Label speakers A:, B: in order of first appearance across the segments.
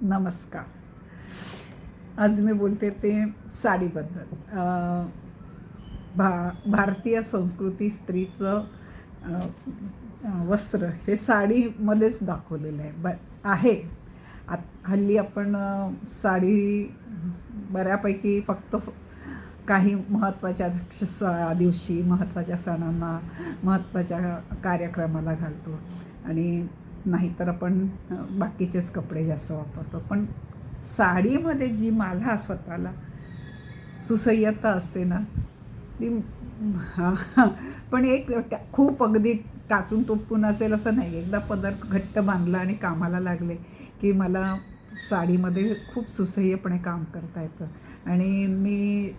A: नमस्कार. आज मी बोलते ते साडीबद्दल. भारतीय संस्कृती स्त्रीचं अ, वस्त्र हे साडीमध्येच दाखवलेलं आहे. हल्ली आपण साडी बऱ्यापैकी फक्त काही महत्त्वाच्या दिवशी, महत्त्वाच्या सणांना, महत्त्वाच्या कार्यक्रमाला घालतो आणि नाहीतर आपण बाकीचेच कपडे जास्त वापरतो. पण साडीमध्ये जी मला स्वतःला सुसह्यता असते ना ती हां, पण एक खूप अगदी टाचून टोपून असेल असं नाही. एकदा पदर घट्ट बांधला आणि कामाला लागले की मला साडीमध्ये खूप सुसह्यपणे काम करता येतं. आणि मी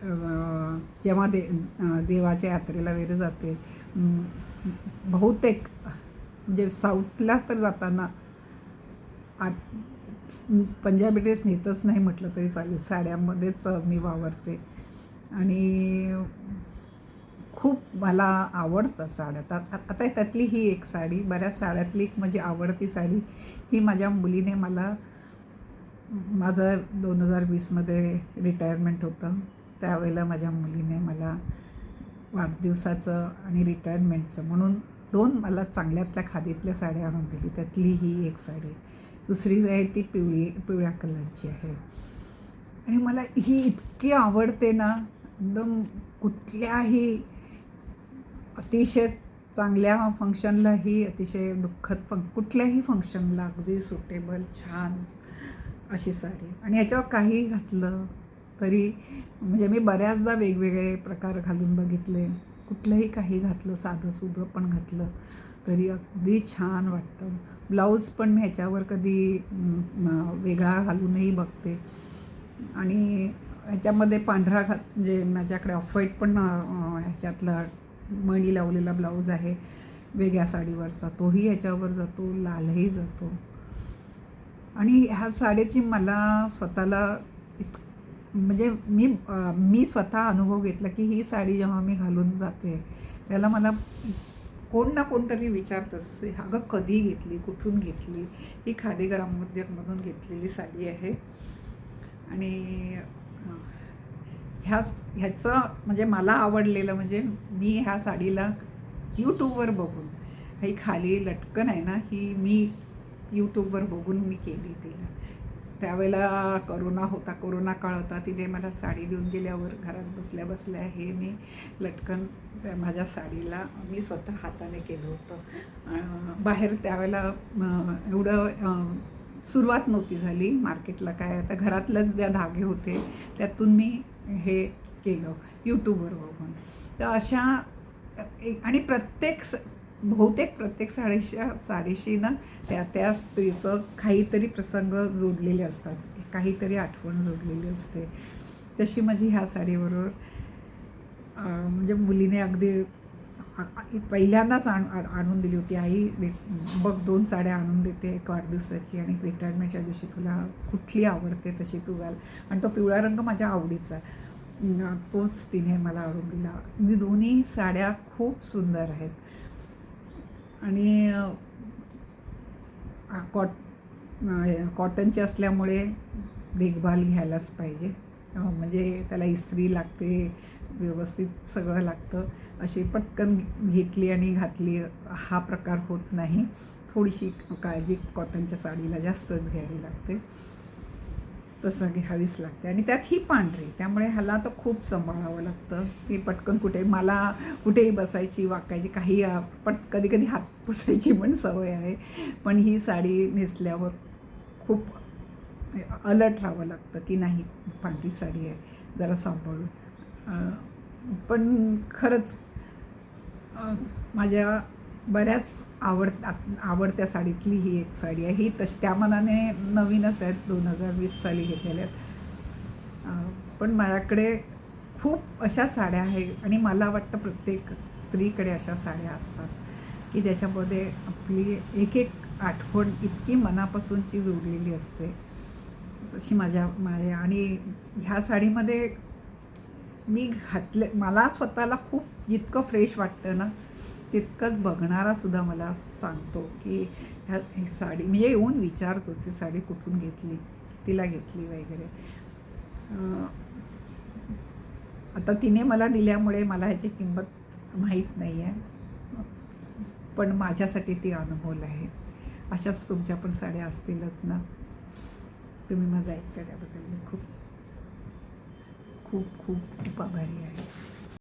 A: जेव्हा देवाच्या यात्रेला वगैरे जाते, बहुतेक म्हणजे साऊथला तर जाताना पंजाबी ड्रेस नेतच नाही म्हटलं तरी चालेल, साड्यामध्येच मी वावरते. आणि खूप मला आवडतं साड्या. आता त्यातली ही एक साडी, बऱ्याच साड्यातली एक माझी आवडती साडी ही माझ्या मुलीने मला, माझं 2020मध्ये रिटायरमेंट होतं, त्यावेळेला माझ्या मुलीने मला वाढदिवसाचं आणि रिटायरमेंटचं म्हणून 2 मला चांगल्यातल्या खादीतल्या साड्या आणून दिली. त्यातली ही एक साडी. दुसरी आहे ती पिवळ्या कलरची आहे. आणि मला ही इतकी आवडते ना, एकदम कुठल्याही अतिशय चांगल्या फंक्शनलाही, अतिशय दुःखद कुठल्याही फंक्शनला अगदी सुटेबल छान अशी साडी. आणि याच्यावर काही घातलं तरी, म्हणजे मी बऱ्याचदा वेगवेगळे प्रकार घालून बघितले, कुठलंही काही घातलं, साधंसुधं पण घातलं तरी अगदी छान वाटतं. ब्लाऊज पण मी ह्याच्यावर कधी वेगळा घालूनही बघते. आणि ह्याच्यामध्ये पांढरा म्हणजे माझ्याकडे ऑफ व्हाईट पण ह्याच्यातला मणी लावलेला ब्लाऊज आहे वेगळ्या साडीवरचा, तोही ह्याच्यावर जातो, लालही जातो. आणि ह्या साडीची मला स्वतःला म्हणजे मी स्वतः अनुभव घेतला की ही साडी जेव्हा मी घालून जाते त्याला मला कोण ना कोणतरी विचारत असते, अगं कधी घेतली, कुठून घेतली? ही खादी ग्रामोद्योगमधून घेतलेली साडी आहे. आणि ह्याचं म्हणजे मला आवडलेलं म्हणजे मी ह्या साडीला यूट्यूबवर बघून, ही खाली लटकन आहे ना, ही मी यूट्यूबवर बघून मी केली तिला. त्यावेळेला कोरोना काळ होता. तिने मला साडी देऊन गेल्यावर घरात बसल्या बसल्या हे मी लटकन माझ्या साडीला मी स्वतः हाताने केलं होतं. बाहेर त्यावेळेला एवढं सुरुवात नव्हती झाली मार्केटला, काय आता घरातलंच ज्या धागे होते त्यातून मी हे केलं यूट्यूबवर बघून. तर अशा आणि बहुतेक प्रत्येक साडीशी ना त्या स्त्रीचं काहीतरी प्रसंग जोडलेले असतात, काहीतरी आठवण जोडलेली असते. तशी माझी ह्या साडीबरोबर म्हणजे मुलीने अगदी पहिल्यांदाच आणून दिली होती. आई बघ 2 साड्या आणून देते, एक वाढदिवसाची आणि रिटायरमेंटच्या दिवशी, तुला कुठली आवडते तशी तू घाल. आणि तो पिवळा रंग माझ्या आवडीचा, तोच तिने मला आणून दिला. म्हणजे दोन्ही साड्या खूप सुंदर आहेत. आणि कॉटनची असल्यामुळे देखभाल घ्यायलाच पाहिजे. म्हणजे त्याला इस्त्री लागते, व्यवस्थित सगळं लागतं. अशी पटकन घेतली आणि घातली हा प्रकार होत नाही. थोडीशी काळजी कॉटनच्या साडीला जास्तच घ्यावी लागते, तसं घ्यावीच लागते. आणि त्यात ही पांढरी, त्यामुळे ह्याला तर खूप सांभाळावं लागतं की पटकन मला कुठेही बसायची, वाकायची, काही कधी कधी हात पुसायची पण सवय आहे. पण ही साडी नेसल्यावर खूप अलर्ट राहावं लागतं की नाही, पांढरी साडी आहे, जरा सांभाळून. पण खरंच माझ्या बऱ्याच आवडत्या साडीतली ही एक साडी आहे. ही त्या मनाने नवीनच आहेत, 2020 साली घेतलेल्या आहेत. पण माझ्याकडे खूप अशा साड्या आहेत आणि मला वाटतं प्रत्येक स्त्रीकडे अशा साड्या असतात की ज्याच्यामध्ये आपली एक एक आठवण इतकी मनापासूनची जोडलेली असते. तशी माझ्या आणि ह्या साडीमध्ये मी मला स्वतःला खूप जितकं फ्रेश वाटतं ना, तितकंच बघणारासुद्धा मला सांगतो की ही साडी, म्हणजे येऊन विचारतोच ही साडी कुठून घेतली. तिला घेतली वगैरे. आता तिने मला दिल्यामुळे मला ह्याची किंमत माहीत नाही आहे, पण माझ्यासाठी ती अनमोल आहे. अशाच तुमच्या पण साड्या असतीलच ना. तुम्ही माझं ऐकता त्याबद्दल मी खूप खूप खूप खूप आभारी आहे.